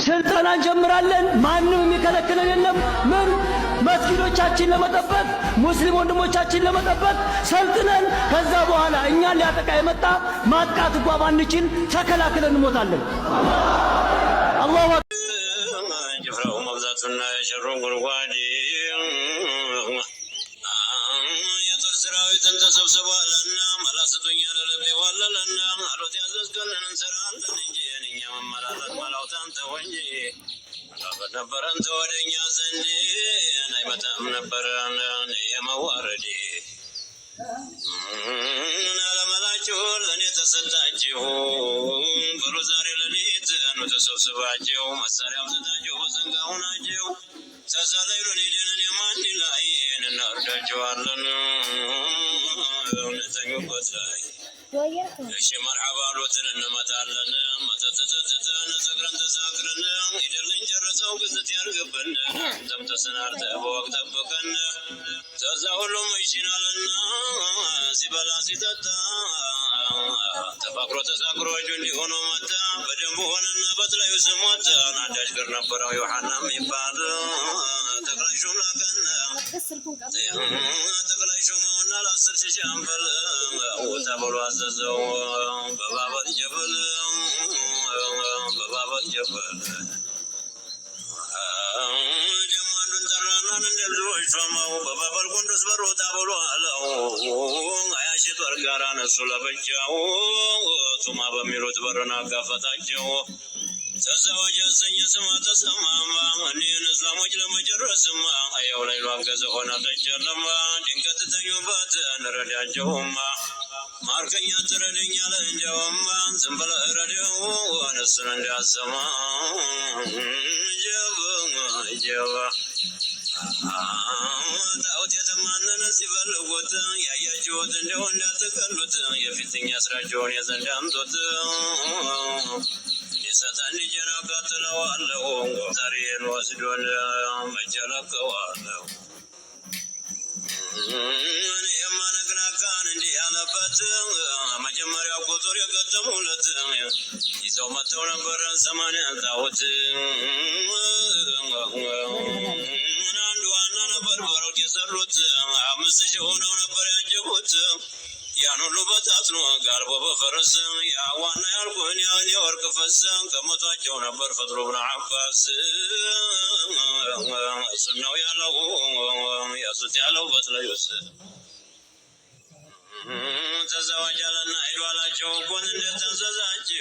ስልጠና እንጀምራለን ማንንም የሚከለክለን የለም ምን መስጊዶቻችን ለመጠበቅ ሙስሊም ወንድሞቻችን ለመጠበቅ ሰልጥነን ከዛ በኋላ እኛን ሊያጠቃ የመጣ ማጥቃት እንኳን ባንችል ተከላክለን እንሞታለን አላሁ ጅፍራው መብዛቱና የሸሩን ጉርጓዴ የጦር ሰራዊትን ተሰብስቧልና መላሰቶኛ ለለቤ ዋለለና አሎት ያዘዝከንን እንሰራለን እንጂ እኛ መመላላት መላውታን ተወንጂ ነበር አንተ ወደኛ ዘንድ አይመጣም ነበር የመዋረዴ አለመላችሁ ለእኔ ተሰጣችሁ በሉ ዛሬ ሌሊት ነው ተሰብስባችሁ መሳሪያ አምጥታችሁ በዘንጋው ናችሁ ተዛለይሉን ሄደንን የማን ላይ እናርዳችኋለን እውነተኞበት ላይ እሺ መርሐባ ሎትን እንመታለን መተተተተተን ሰግረን ተሳክረን ሄደልን ጨረሰው ግዝት ያርግብን አንተም ተሰናርተ በወቅ ጠብቀን ተዛ ሁሉም ይሽናልና ሲበላ ሲጠጣ ተፋቅሮ ተሳክሮ እጁ እንዲሆኖ መጣ በደንብ ሆነና በትላዩ ስሞት አንዳች ገር ነበረው ዮሐና የሚባል ጠቅላይ ሹም ላከና ጠቅላይ ሹመውና ለ10 ሺህ ሻምበል ውጣ ብሎ አዘዘው በባበል ጀበል ደግሞ አንዱን ጠራናን እንደ ብዙዎች ሾመው በባበል ጉንዱስ በር ውጣ ብሎ አለው 20 ሺህ ጦር ጋር አነሱ ለብቻው ቱማ በሚሉት በርን አጋፈታቸው ተዛዋጅ አሰኘ ስማ ተሰማማ እኒህን እስላሞች ለመጨረስማ አየው ላይ ሏገዘ ሆነ ተጨለማ ድንገት ተኙበት እንረዳቸውማ ማርከኛ ትረደኛ ለእንጀውማ ዝም ብለህ ረደው እነሱን እንዲያሰማ ጀባ ጣዖት የተማነነ ሲፈልጉት ያያችሁት እንደው እንዳትቀሉት የፊትኛ ስራቸውን የዘንድ አምጡት የሰጠን ልጄን አቃጥለዋለሁ ታሪዬን ወስዶን መጀለቀዋለሁ እኔ የማነግራካን እንዲህ ያለበት መጀመሪያው ቁጥር የገጠሙለት ይዘው መጥተው ነበር 80 ጣዖት አንዱ ዋና ነበር በሮቅ የሰሩት 5000 ሆነው ነበር ያጀቡት ያን ሁሉ በታትኖ ጋልቦ በፈረስ ያ ዋና ያልኩህን ያን የወርቅ ፈስ ከመቷቸው ነበር ፈጥሮ ብን አባስ እሱን ነው ያለው ያሱት ያለው በትለዩስ ተዘዋጃለና ሄዷላቸው እኮን እንደተንዘዛችው